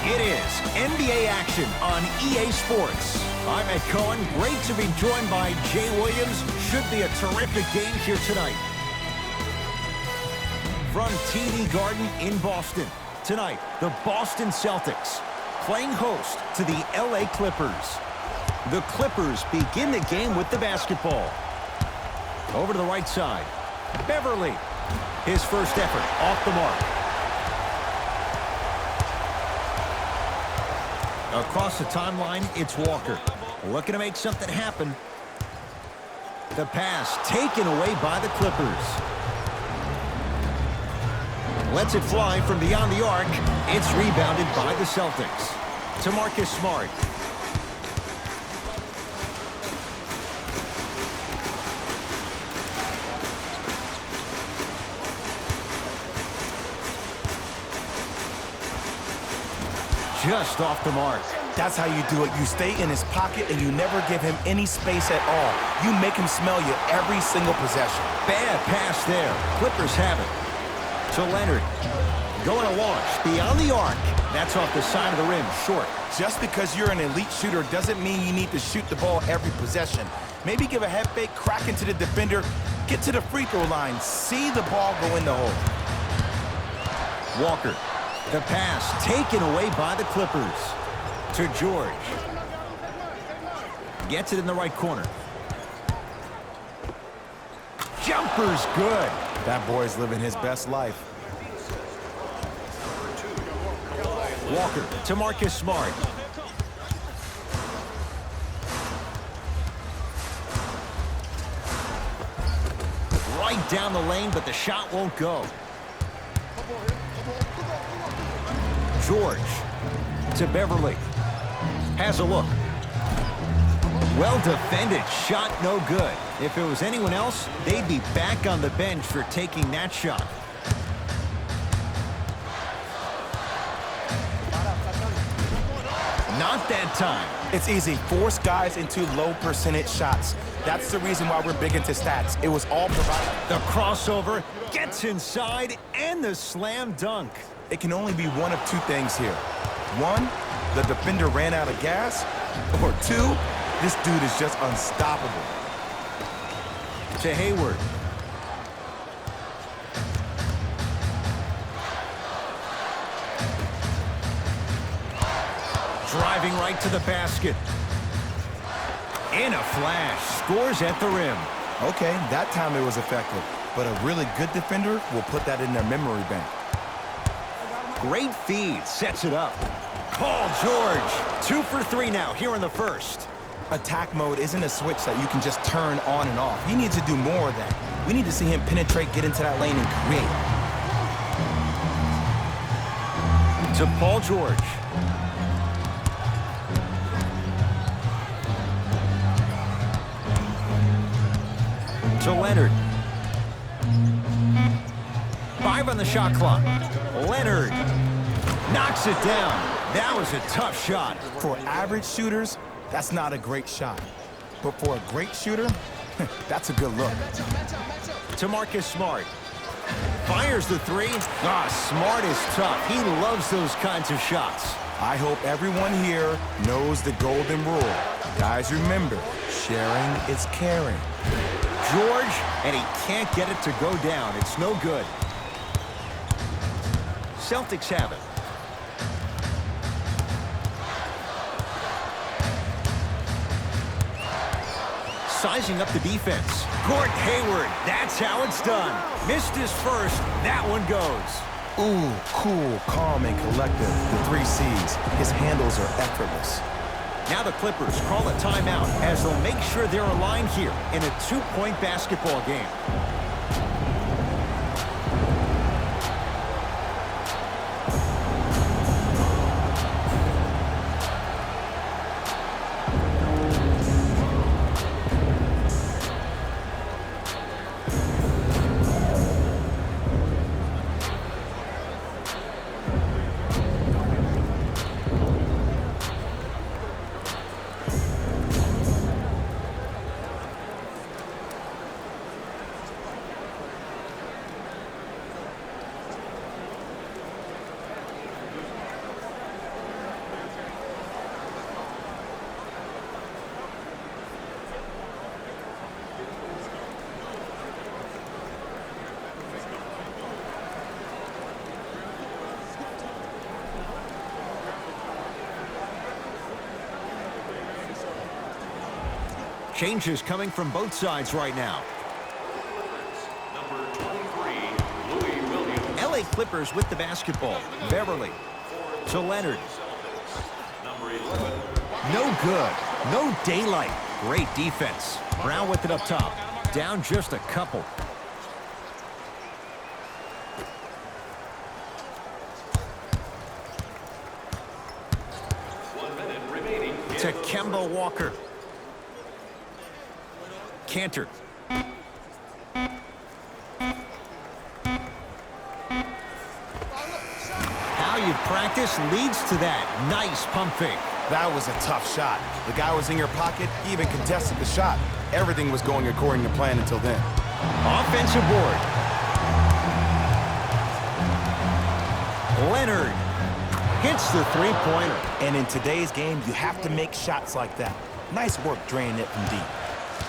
It is NBA action on EA Sports. I'm Ed Cohen. Great to be joined by Jay Williams. Should be a terrific game here tonight. From TD Garden in Boston. Tonight, the Boston Celtics playing host to the LA Clippers. The Clippers begin the game with the basketball. Over to the right side. Beverly. His first effort off the mark. Across the timeline, it's Walker. Looking to make something happen. The pass taken away by the Clippers. Lets it fly from beyond the arc. It's rebounded by the Celtics. To Marcus Smart. Just off the mark. That's how you do it. You stay in his pocket and you never give him any space at all. You make him smell you every single possession. Bad pass there. Clippers have it. To Leonard. Going to launch beyond the arc. That's off the side of the rim, short. Just because you're an elite shooter doesn't mean you need to shoot the ball every possession. Maybe give a head fake, crack into the defender, get to the free throw line, see the ball go in the hole. Walker. The pass taken away by the Clippers. To George. Gets it in the right corner. Jumper's good. That boy's living his best life. Walker to Marcus Smart. Right down the lane, but the shot won't go. George to Beverly. Has a look. Well defended. Shot no good. If it was anyone else, they'd be back on the bench for taking that shot. Not that time. It's easy. Force guys into low percentage shots. That's the reason why we're big into stats. It was all provided. The crossover gets inside and the slam dunk. It can only be one of two things here. One, the defender ran out of gas. Or two, this dude is just unstoppable. To Hayward. Driving right to the basket. In a flash. Scores at the rim. Okay, that time it was effective. But a really good defender will put that in their memory bank. Great feed. Sets it up. Paul George. 2 for 3 now here in the first. Attack mode isn't a switch that you can just turn on and off. He needs to do more of that. We need to see him penetrate, get into that lane, and create. To Paul George. To Leonard. 5 on the shot clock. Leonard knocks it down. That was a tough shot. For average shooters, that's not a great shot. But for a great shooter, that's a good look. To Marcus Smart. Fires the 3. Smart is tough. He loves those kinds of shots. I hope everyone here knows the golden rule. Guys, remember, sharing is caring. George, and he can't get it to go down. It's no good. Celtics have it. Sizing up the defense. Gordon Hayward, that's how it's done. Missed his first, that one goes. Ooh, cool, calm, and collective. The 3 C's. His handles are effortless. Now the Clippers call a timeout as they'll make sure they're aligned here in a 2-point basketball game. Changes coming from both sides right now. Number 23, Louis Williams. LA Clippers with the basketball. Beverly to Leonard. Number 11. No good. No daylight. Great defense. Brown with it up top. Down just a couple. To Kemba Walker. Cantor. How you practice leads to that. Nice pump fake. That was a tough shot. The guy was in your pocket. He even contested the shot. Everything was going according to plan until then. Offensive board. Leonard hits the three-pointer. And in today's game, you have to make shots like that. Nice work draining it from deep.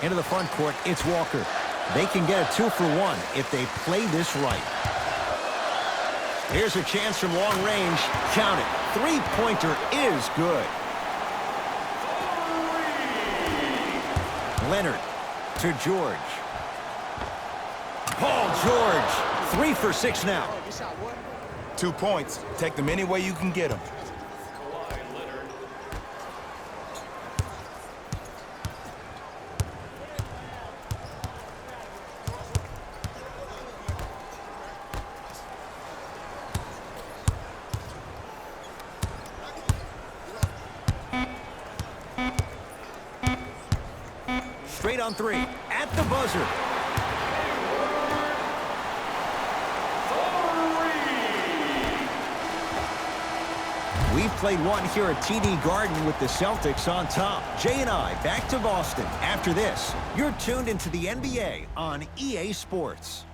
Into the front court, it's Walker. They can get a 2-for-1 if they play this right. Here's a chance from long range. Count it. Three-pointer is good. Leonard to George. Paul George. 3 for 6 now. 2 points. Take them any way you can get them. Straight on 3. At the buzzer. We've played one here at TD Garden with the Celtics on top. Jay and I back to Boston. After this, you're tuned into the NBA on EA Sports.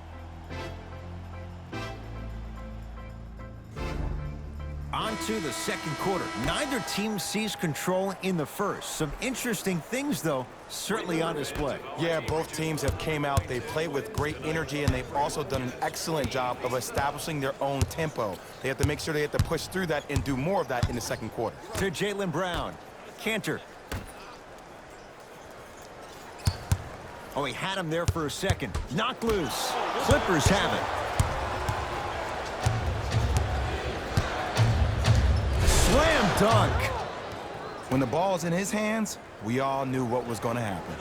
On to the second quarter. Neither team sees control in the first. Some interesting things, though, certainly on display. Yeah, both teams have came out. They played with great energy, and they've also done an excellent job of establishing their own tempo. They have to make sure they have to push through that and do more of that in the second quarter. To Jaylen Brown. Cantor. Oh, he had him there for a second. Knocked loose. Clippers have it. Slam dunk. When the ball's in his hands, we all knew what was going to happen.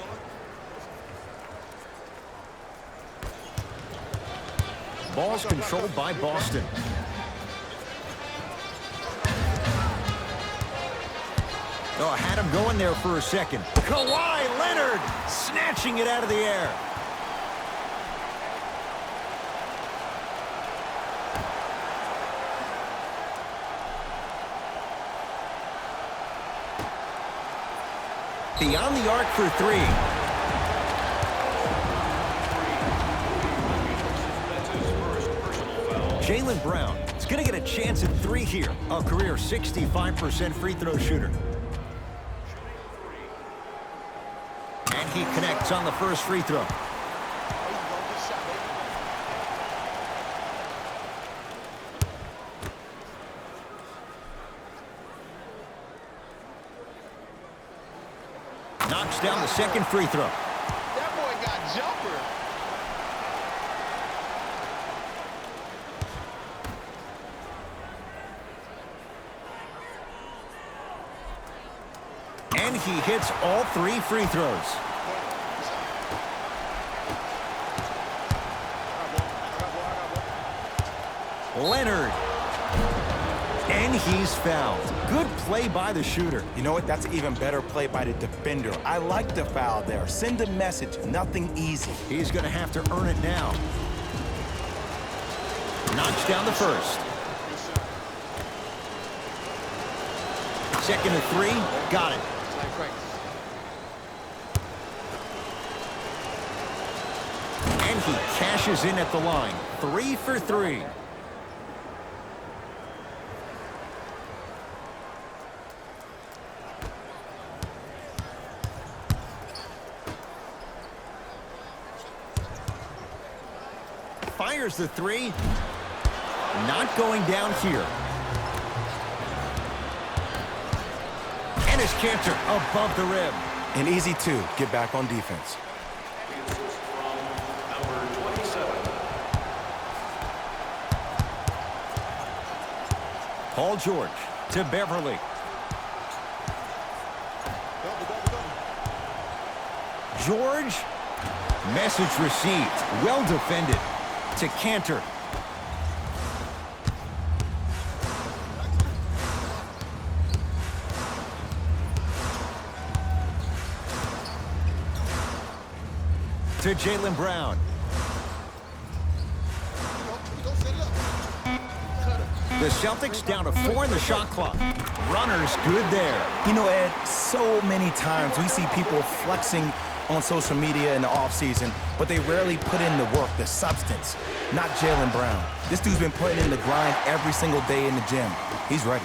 Ball's controlled by Boston. Oh, I had him going there for a second. Kawhi Leonard snatching it out of the air. Beyond the arc for 3. Jaylen Brown is going to get a chance at 3 here. A career 65% free throw shooter. And he connects on the first free throw. Knocks down the second free throw. That boy got jumper. And he hits all 3 free throws. Leonard. And he's fouled. Good play by the shooter. You know what? That's an even better play by the defender. I like the foul there. Send a message. Nothing easy. He's going to have to earn it now. Knocks down the first. Second and 3. Got it. And he cashes in at the line. 3 for 3. Fires the 3. Not going down here. And his Cantor above the rim. And easy, too. Get back on defense. The assist from number 27. Paul George to Beverly. George. Message received. Well defended. To Cantor. To Jaylen Brown. The Celtics down to 4 in the shot clock. Runners good there. You know, Ed, so many times we see people flexing on social media in the offseason, but they rarely put in the work, the substance. Not Jaylen Brown. This dude's been putting in the grind every single day in the gym. He's ready.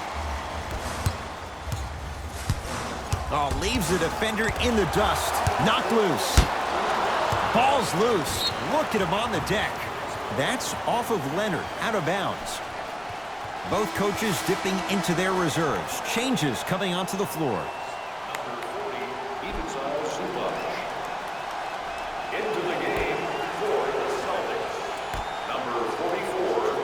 Oh, leaves the defender in the dust. Knocked loose. Ball's loose. Look at him on the deck. That's off of Leonard, out of bounds. Both coaches dipping into their reserves. Changes coming onto the floor. Number 40, Ivica Zubac. Into the game for the Celtics. Number 44.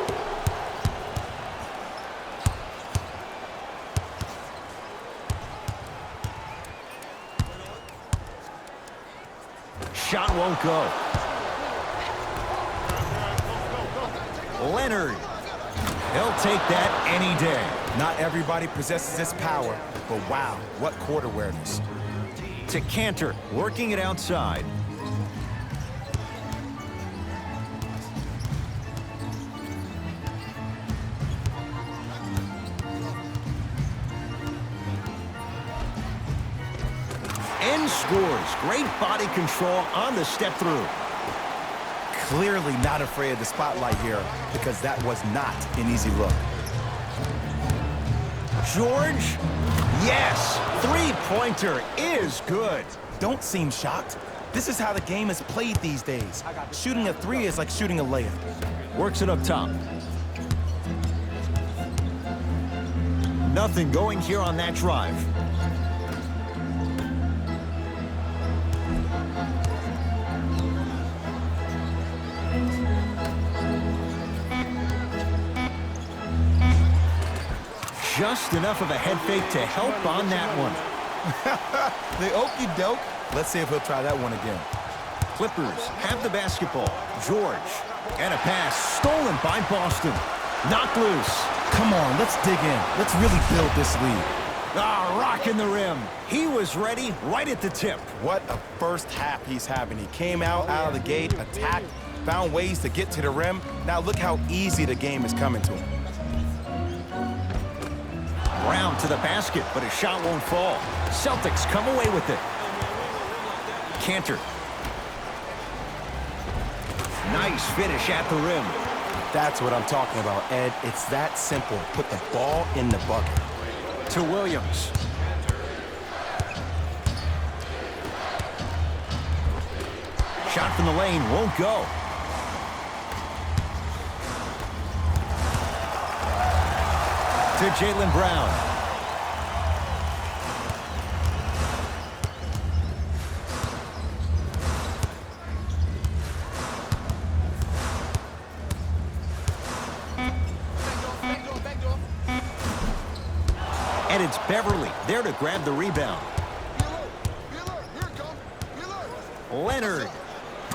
Shot won't go. Leonard. He'll take that any day. Not everybody possesses this power, but wow, what court awareness. To Cantor, working it outside. And scores. Great body control on the step through. Clearly not afraid of the spotlight here because that was not an easy look. George. Yes. Three-pointer is good. Don't seem shocked. This is how the game is played these days. Shooting a three is like shooting a layup. Works it up top. Nothing going here on that drive. Just enough of a head fake to help on that one. The okey doke. Let's see if he'll try that one again. Clippers have the basketball. George. And a pass stolen by Boston. Knocked loose. Come on, let's dig in. Let's really build this lead. Ah, rocking the rim. He was ready right at the tip. What a first half he's having. He came out of the gate, attacked, found ways to get to the rim. Now look how easy the game is coming to him. Brown to the basket, but his shot won't fall. Celtics come away with it. Cantor. Nice finish at the rim. That's what I'm talking about, Ed. It's that simple. Put the ball in the bucket. To Williams. Shot from the lane won't go. To Jaylen Brown. And it's Beverly there to grab the rebound. Leonard.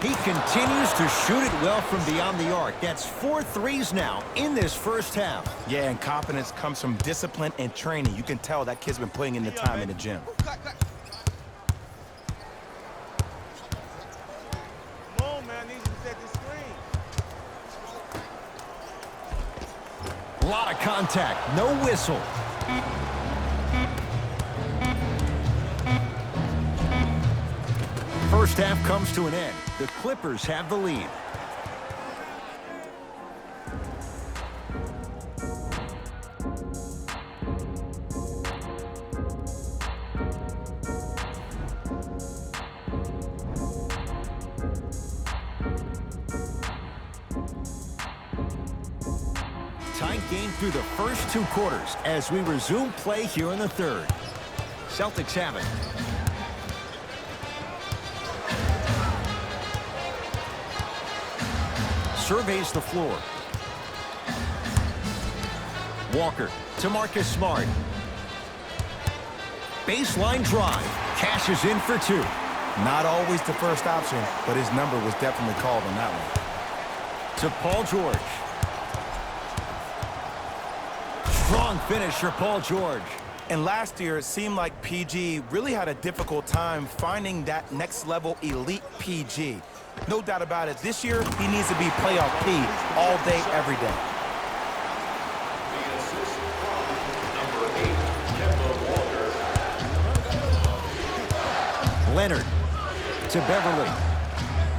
He continues to shoot it well from beyond the arc. That's 4 threes now in this first half. Yeah, and confidence comes from discipline and training. You can tell that kid's been putting in the time in the gym. Come on, man. I need you to set the screen. A lot of contact, no whistle. First half comes to an end. The Clippers have the lead. Tight game through the first 2 quarters as we resume play here in the third. Celtics have it. surveys the floor. Walker to Marcus Smart. Baseline drive. Cashes in for two. Not always the first option, but his number was definitely called on that one. To Paul George. Strong finish for Paul George. And last year, it seemed like PG really had a difficult time finding that next-level elite PG. No doubt about it, this year, he needs to be playoff P all day, every day. The assist from number 8, Kemba Walker. Leonard to Beverly.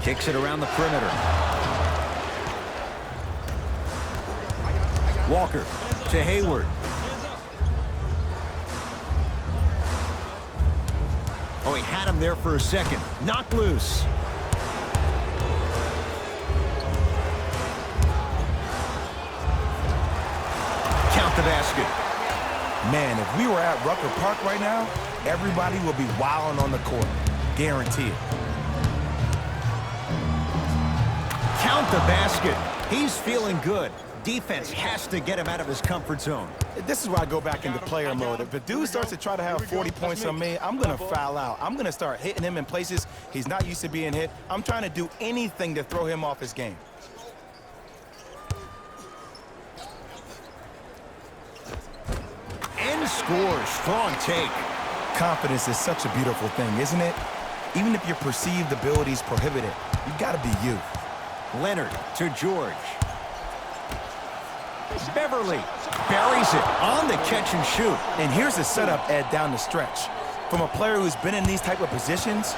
Kicks it around the perimeter. Walker to Hayward. Oh, he had him there for a second. Knocked loose. Count the basket. Man, if we were at Rucker Park right now, everybody would be wilding on the court. Guarantee it. Count the basket. He's feeling good. Defense has to get him out of his comfort zone. This is where I go back into player mode. If the dude starts to try to have 40 points on me, I'm going to foul out. I'm going to start hitting him in places he's not used to being hit. I'm trying to do anything to throw him off his game. And scores. Strong take. Confidence is such a beautiful thing, isn't it? Even if your perceived abilities prohibit it, you got to be you. Leonard to George. Beverly buries it on the catch and shoot. And here's the setup, Ed, down the stretch. From a player who's been in these type of positions,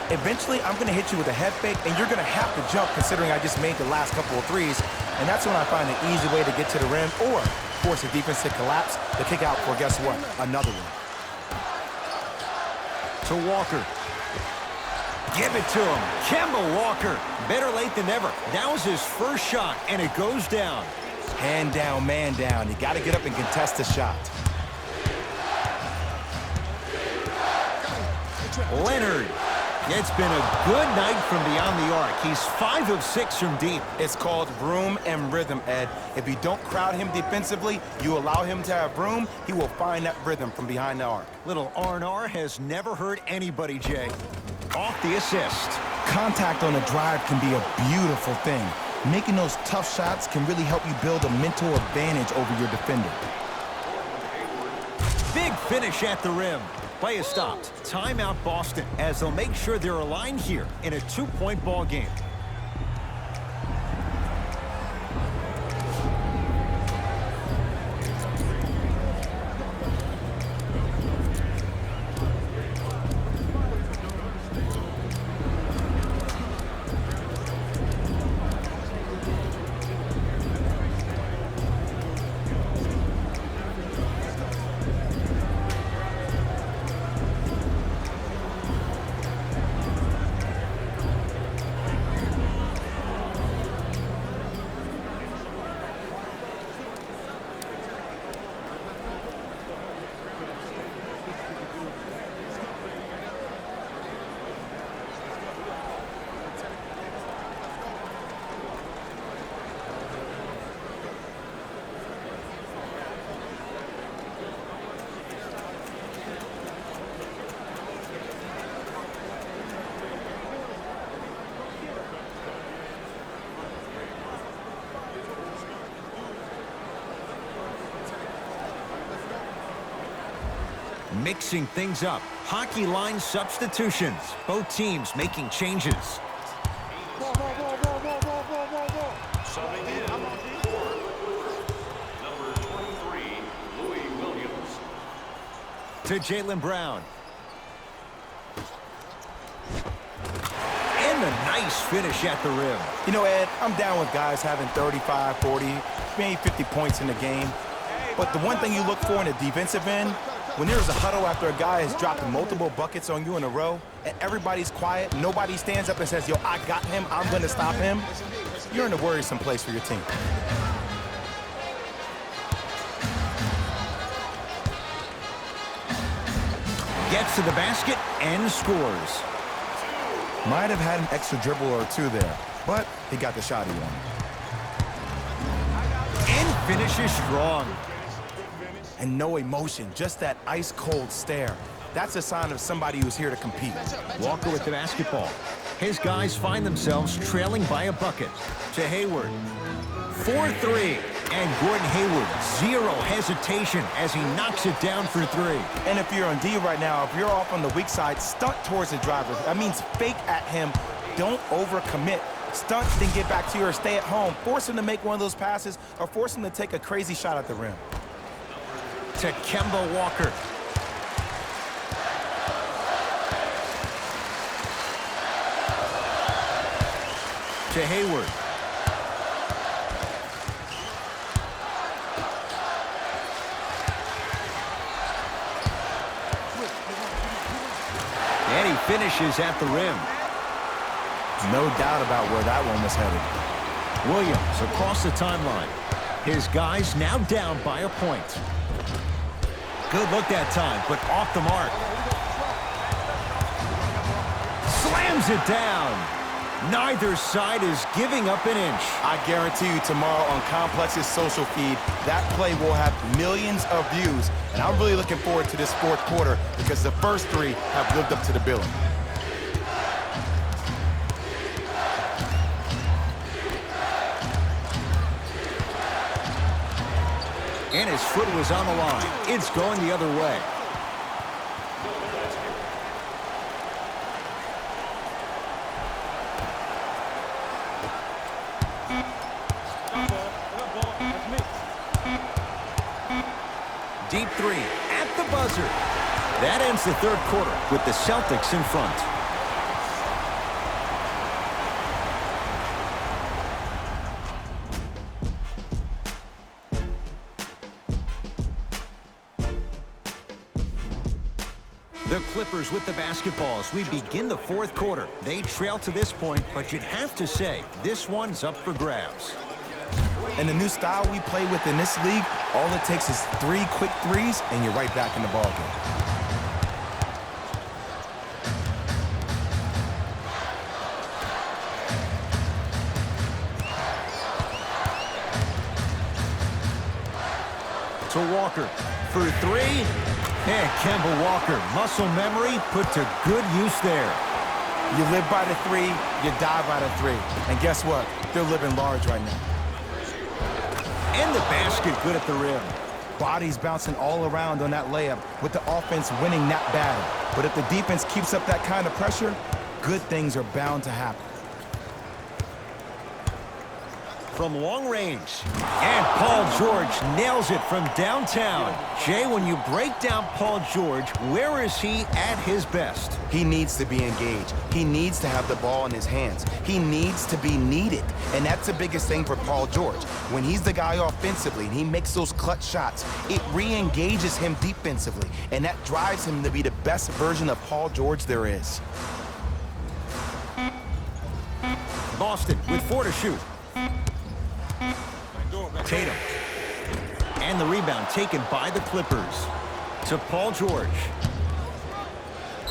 eventually I'm going to hit you with a head fake, and you're going to have to jump considering I just made the last couple of threes. And that's when I find an easy way to get to the rim or force the defense to collapse to kick out for, guess what, another one. To Walker. Give it to him. Kemba Walker. Better late than never. That was his first shot, and it goes down. Hand down, man down. You got to get up and contest the shot. Leonard. It's been a good night from beyond the arc. He's 5 of 6 from deep. It's called room and rhythm, Ed. If you don't crowd him defensively, you allow him to have room, he will find that rhythm from behind the arc. Little R&R has never hurt anybody, Jay. Off the assist. Contact on a drive can be a beautiful thing. Making those tough shots can really help you build a mental advantage over your defender. Big finish at the rim. Play is stopped. Timeout Boston as they'll make sure they're aligned here in a 2-point ball game. Mixing things up. Hockey line substitutions. Both teams making changes. Subbing in for number 23, Louis Williams. To Jaylen Brown. And a nice finish at the rim. You know, Ed, I'm down with guys having 35, 40, maybe 50 points in the game. But the one thing you look for in a defensive end, when there's a huddle after a guy has dropped multiple buckets on you in a row, and everybody's quiet, nobody stands up and says, yo, I got him, I'm going to stop him, you're in a worrisome place for your team. Gets to the basket and scores. Might have had an extra dribble or two there, but he got the shot he wanted. finishes strong. And no emotion, just that ice-cold stare. That's a sign of somebody who's here to compete. Walker with the basketball. His guys find themselves trailing by a bucket. To Hayward. 4-3. And Gordon Hayward, zero hesitation as he knocks it down for three. And if you're on D right now, if you're off on the weak side, stunt towards the driver. That means fake at him. Don't overcommit. Stunt, then get back to you or stay at home. Force him to make one of those passes or force him to take a crazy shot at the rim. To Kemba Walker. To Hayward. And he finishes at the rim. No doubt about where that one was headed. Williams across the timeline. His guys now down by a point. Good look that time, but off the mark. Slams it down. Neither side is giving up an inch. I guarantee you tomorrow on Complex's social feed, that play will have millions of views. And I'm really looking forward to this fourth quarter because the first three have lived up to the billing. And his foot was on the line. It's going the other way. Deep three at the buzzer. That ends the third quarter with the Celtics in front. The Clippers with the basketball as we begin the fourth quarter. They trail to this point, but you'd have to say this one's up for grabs. And the new style we play with in this league, all it takes is 3 quick threes, and you're right back in the ballgame. To Walker for three. And Kemba Walker, muscle memory put to good use there. You live by the three, you die by the three. And guess what? They're living large right now. And the basket good at the rim. Bodies bouncing all around on that layup with the offense winning that battle. But if the defense keeps up that kind of pressure, good things are bound to happen. From long range. And Paul George nails it from downtown. Jay, when you break down Paul George, where is he at his best? He needs to be engaged. He needs to have the ball in his hands. He needs to be needed. And that's the biggest thing for Paul George. When he's the guy offensively and he makes those clutch shots, it re-engages him defensively. And that drives him to be the best version of Paul George there is. Boston with 4 to shoot. Tatum. And the rebound taken by the Clippers. To Paul George.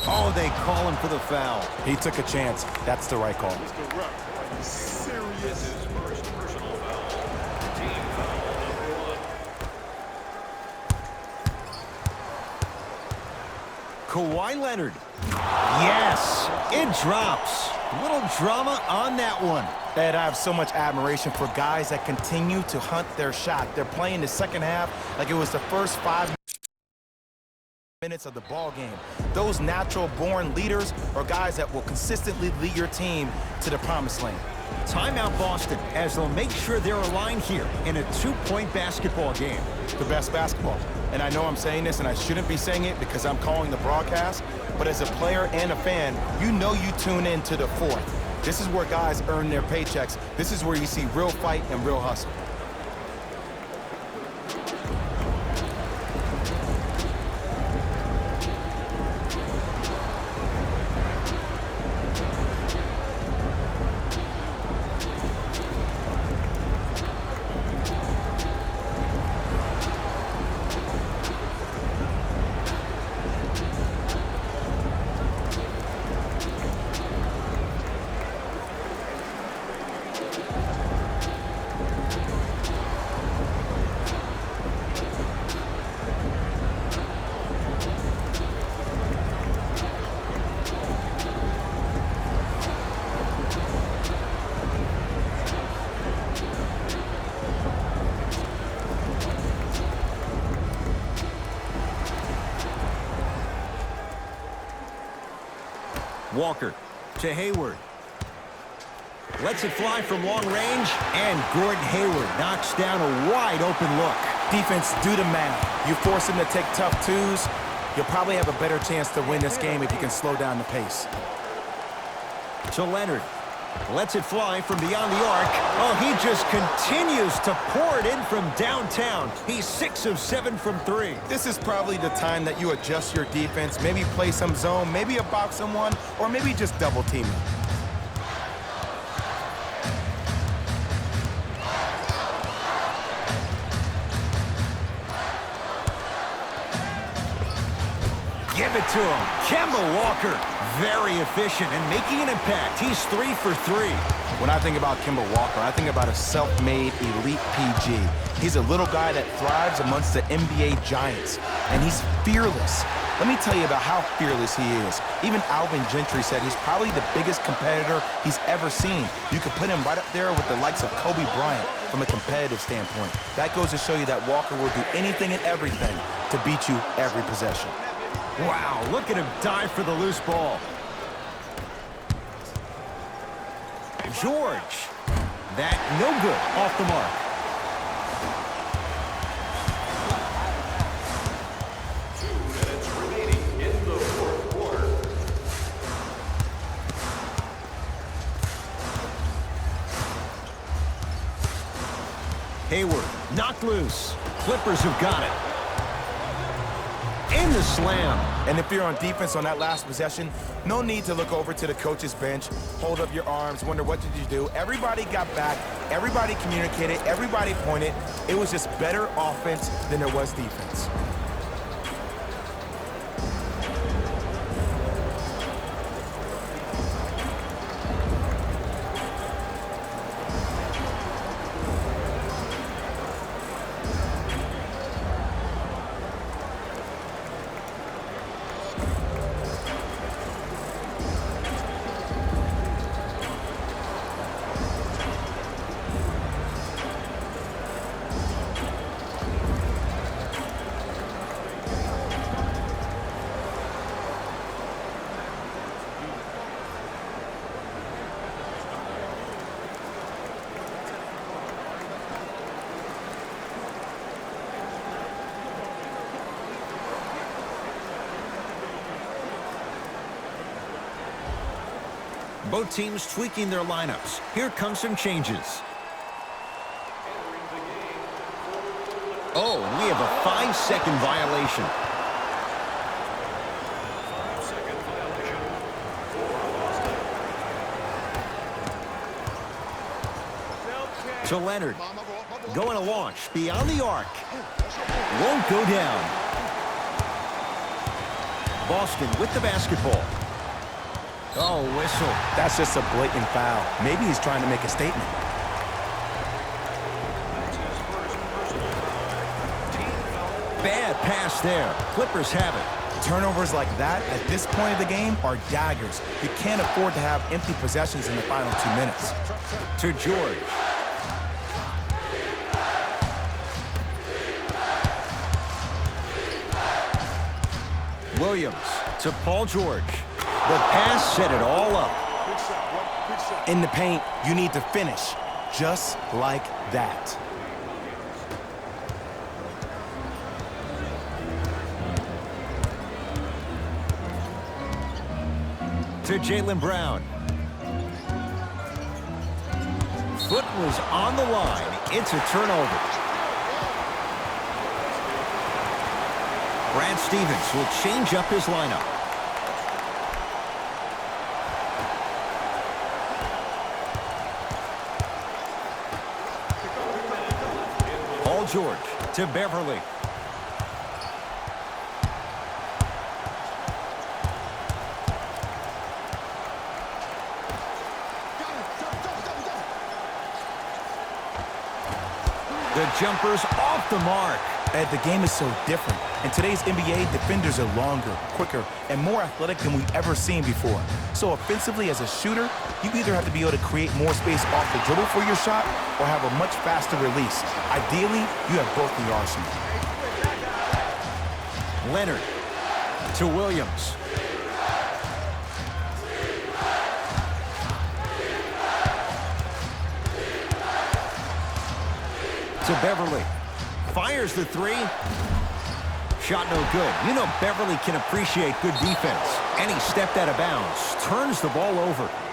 Oh, they call him for the foul. He took a chance. That's the right call. Serious. First personal foul. Team foul number 1. Kawhi Leonard. Yes, it drops. A little drama on that one. Ed, I have so much admiration for guys that continue to hunt their shot. They're playing the second half like it was the first 5 minutes of the ball game. Those natural-born leaders are guys that will consistently lead your team to the promised land. Timeout Boston as they'll make sure they're aligned here in a 2-point basketball game. The best basketball. And I know I'm saying this and I shouldn't be saying it because I'm calling the broadcast, but as a player and a fan, you know you tune in to the fourth. This is where guys earn their paychecks. This is where you see real fight and real hustle. Walker to Hayward. Lets it fly from long range, and Gordon Hayward knocks down a wide-open look. Defense, do the math. You force him to take tough twos, you'll probably have a better chance to win this game if you can slow down the pace. To Leonard. Lets it fly from beyond the arc. Oh, he just continues to pour it in from downtown. He's 6 of 7 from 3. This is probably the time that you adjust your defense, maybe play some zone, maybe a box and one, or maybe just double team him. Give it to him. Kemba Walker, very efficient and making an impact. He's 3 for 3. When I think about Kemba Walker, I think about a self-made elite PG. He's a little guy that thrives amongst the NBA giants, and he's fearless. Let me tell you about how fearless he is. Even Alvin Gentry said he's probably the biggest competitor he's ever seen. You could put him right up there with the likes of Kobe Bryant from a competitive standpoint. That goes to show you that Walker will do anything and everything to beat you every possession. Wow, look at him dive for the loose ball. George. That no good, off the mark. Remaining in the fourth quarter. Hayward, knocked loose. Clippers have got it. In the slam. And if you're on defense on that last possession, no need to look over to the coach's bench, hold up your arms, wonder what did you do. Everybody got back, everybody communicated, everybody pointed. It was just better offense than there was defense. Both teams tweaking their lineups. Here come some changes. Oh, and we have a 5-second violation. 5-second violation for Boston. To Leonard. Going to launch beyond the arc. Won't go down. Boston with the basketball. Oh, whistle. That's just a blatant foul. Maybe he's trying to make a statement. Bad pass there. Clippers have it. Turnovers like that at this point of the game are daggers. You can't afford to have empty possessions in the final 2 minutes. To George. Williams to Paul George. The pass set it all up. In the paint, you need to finish just like that. To Jaylen Brown. Foot was on the line. It's a turnover. Brad Stevens will change up his lineup. Paul George to Beverly. The jumper's off the mark. Ed, the game is so different. In today's NBA, defenders are longer, quicker, and more athletic than we've ever seen before. So offensively, as a shooter, you either have to be able to create more space off the dribble for your shot or have a much faster release. Ideally, you have both in your arsenal. Leonard to Williams. to Beverly. Fires the three. Shot no good. You know Beverly can appreciate good defense. And he stepped out of bounds. Turns the ball over.